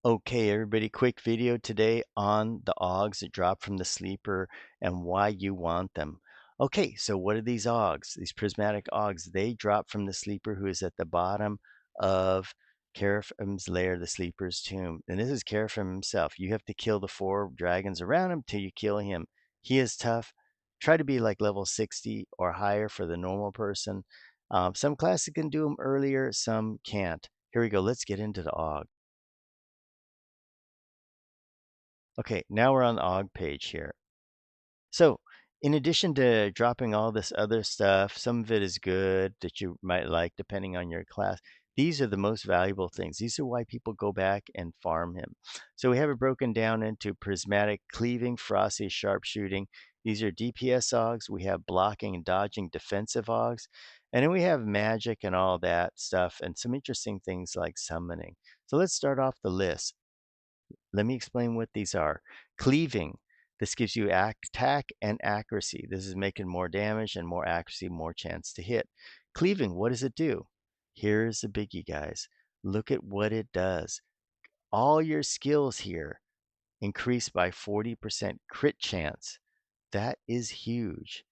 Okay, everybody, quick video today on the augs that drop from the sleeper and why you want them. Okay, so what are these augs? These prismatic augs, they drop from the sleeper who is at the bottom of Seraphim's lair, the sleeper's tomb. And this is Seraphim himself. You have to kill the 4 dragons around him till you kill him. He is tough. Try to be like level 60 or higher for the normal person. Some classes can do them earlier, some can't. Here we go. Let's get into the aug. Okay, now we're on the AUG page here. So, in addition to dropping all this other stuff, some of it is good that you might like depending on your class. These are the most valuable things. These are why people go back and farm him. So we have it broken down into prismatic, cleaving, frosty, sharpshooting. These are DPS AUGs. We have blocking and dodging defensive AUGs. And then we have magic and all that stuff and some interesting things like summoning. So let's start off the list. Let me explain what these are. Cleaving. This gives you attack and accuracy. This is making more damage and more accuracy, more chance to hit. Cleaving, what does it do? Here's the biggie, guys. Look at what it does. All your skills here increase by 40% crit chance. That is huge.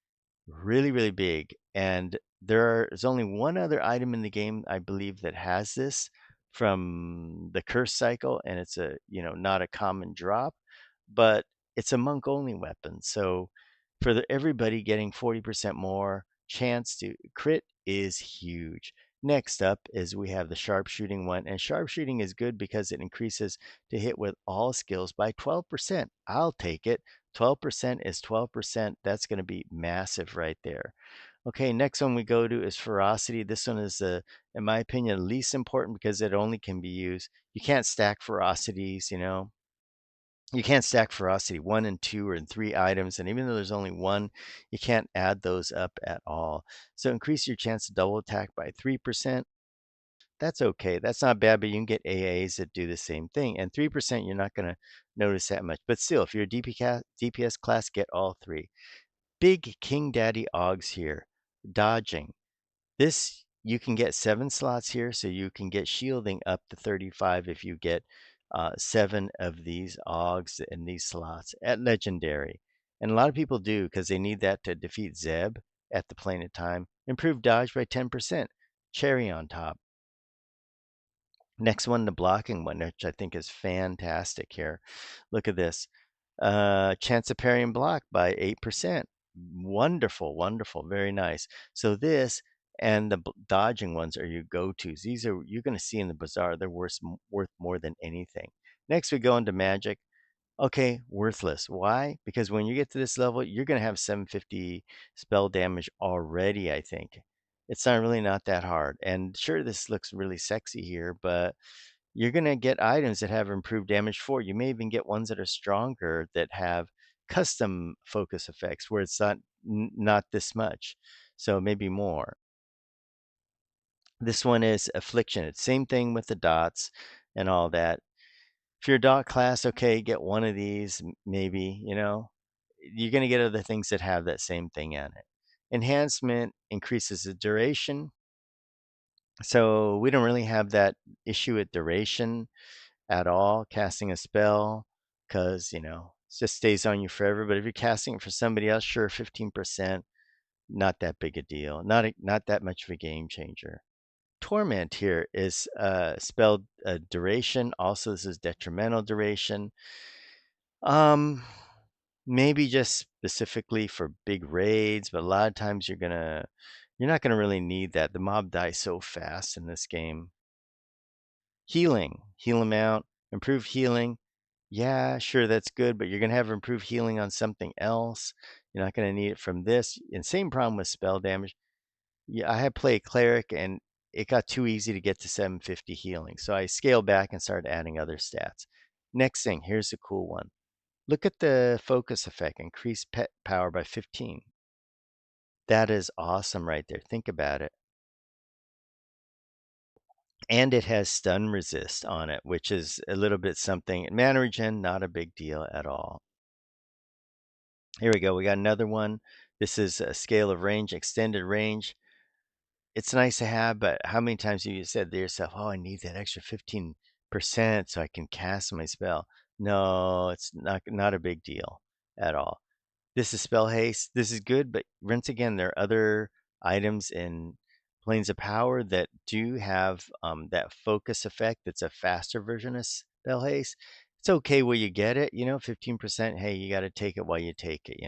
Really, really big. And there's only one other item in the game, I believe, that has this from the curse cycle, and it's not a common drop, but it's a monk only weapon. So for everybody getting 40% more chance to crit is huge. Next up is we have the sharpshooting one, and sharpshooting is good because it increases to hit with all skills by 12%. I'll take it. 12% is 12%. That's going to be massive right there. Okay, next one we go to is ferocity. This one is, in my opinion, least important because it only can be used. You can't stack ferocities, You can't stack ferocity 1 and 2 or 3 items, and even though there's only one, you can't add those up at all. So increase your chance to double attack by 3%. That's okay. That's not bad, but you can get AAs that do the same thing. And 3%, you're not going to notice that much. But still, if you're a DPS class, get all 3. Big King Daddy Augs here. Dodging. This, you can get 7 slots here, so you can get shielding up to 35 if you get 7 of these Augs in these slots at Legendary. And a lot of people do because they need that to defeat Zeb at the Plane of Time. Improve dodge by 10%. Cherry on top. Next one, the blocking one, which I think is fantastic here. Look at this. Chance of parry and block by 8%. Wonderful, wonderful, very nice. So this and the dodging ones are your go-tos. These are you're going to see in the bazaar. They're worth more than anything. Next, we go into magic. Okay, worthless. Why? Because when you get to this level, you're going to have 750 spell damage already, I think. It's not that hard. And sure, this looks really sexy here, but you're going to get items that have improved damage 4. You may even get ones that are stronger that have custom focus effects where it's not this much. So maybe more. This one is Affliction. It's same thing with the dots and all that. If you're a dot class, okay, get one of these, maybe, You're going to get other things that have that same thing in it. Enhancement increases the duration. So we don't really have that issue with duration at all, casting a spell, because, it just stays on you forever. But if you're casting it for somebody else, sure, 15%, not that big a deal. Not that much of a game changer. Torment here is spelled duration. Also, this is detrimental duration. Um, maybe just specifically for big raids, but a lot of times you're not gonna really need that. The mob dies so fast in this game. Healing, heal them out, improve healing. Yeah, sure, that's good, but you're gonna have improved healing on something else. You're not gonna need it from this. And same problem with spell damage. Yeah, I had played cleric and it got too easy to get to 750 healing. So I scaled back and started adding other stats. Next thing, here's a cool one. Look at the focus effect, increase pet power by 15. That is awesome right there. Think about it. And it has stun resist on it, which is a little bit something. Mana regen, not a big deal at all. Here we go. We got another one. This is a scale of range, extended range. It's nice to have, but how many times have you said to yourself, oh, I need that extra 15% percent so I can cast my spell. No, it's not a big deal at all. This is spell haste. This is good, but once again, there are other items in planes of power that do have that focus effect. That's a faster version of spell haste. It's okay where you get it, 15%. Hey, you got to take it while you take it.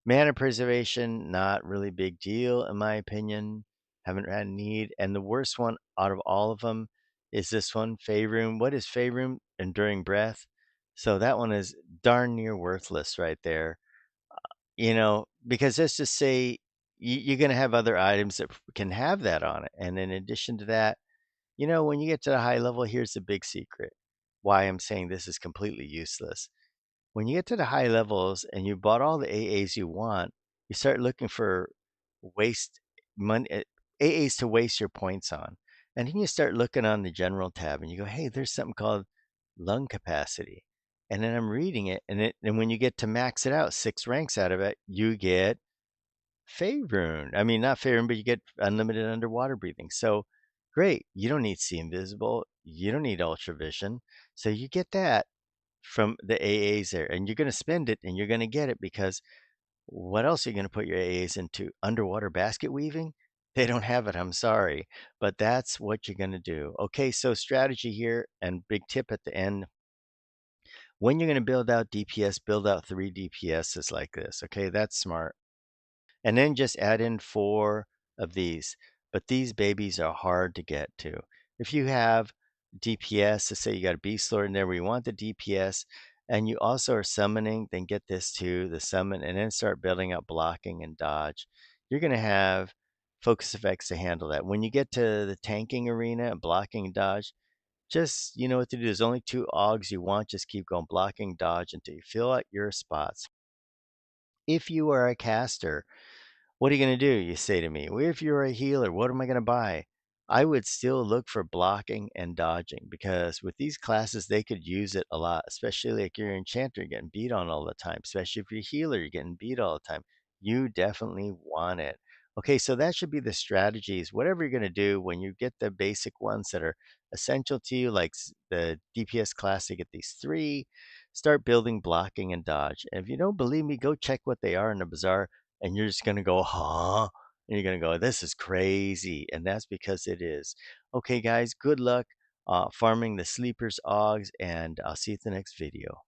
Mana preservation, not really big deal in my opinion. Haven't had need. And the worst one out of all of them is this one, Faerun. What is Faerun? Enduring breath. So that one is darn near worthless right there. Because let's just say you're going to have other items that can have that on it. And in addition to that, when you get to the high level, here's the big secret why I'm saying this is completely useless. When you get to the high levels and you bought all the AAs you want, you start looking for waste money, AAs to waste your points on. And then you start looking on the general tab and you go, hey, there's something called lung capacity. And then I'm reading it, and when you get to max it out, 6 ranks out of it, you get Faerun. I mean, not Faerun, but you get unlimited underwater breathing. So great. You don't need See Invisible. You don't need Ultra Vision. So you get that from the AAs there, and you're going to spend it and you're going to get it because what else are you going to put your AAs into? Underwater basket weaving? They don't have it. I'm sorry, but that's what you're going to do. Okay, so strategy here and big tip at the end. When you're going to build out DPS, build out 3 DPSs like this. Okay, that's smart. And then just add in 4 of these. But these babies are hard to get to. If you have DPS, let's say you got a Beast Lord in there where you want the DPS, and you also are summoning, then get this too, the summon, and then start building up blocking and dodge. You're going to have focus effects to handle that. When you get to the tanking arena, blocking and dodge, just you know what to do. There's only 2 augs you want. Just keep going blocking, dodge until you fill out your spots. If you are a caster, what are you going to do? You say to me, well, if you're a healer, what am I going to buy? I would still look for blocking and dodging because with these classes, they could use it a lot, especially like you're an enchanter, you're getting beat on all the time, especially if you're a healer, you're getting beat all the time. You definitely want it. Okay, so that should be the strategies. Whatever you're going to do when you get the basic ones that are essential to you, like the DPS class, you get these 3. Start building blocking and dodge. And if you don't believe me, go check what they are in the bazaar and you're just going to go, huh? And you're going to go, this is crazy. And that's because it is. Okay, guys, good luck farming the sleepers, augs, and I'll see you at the next video.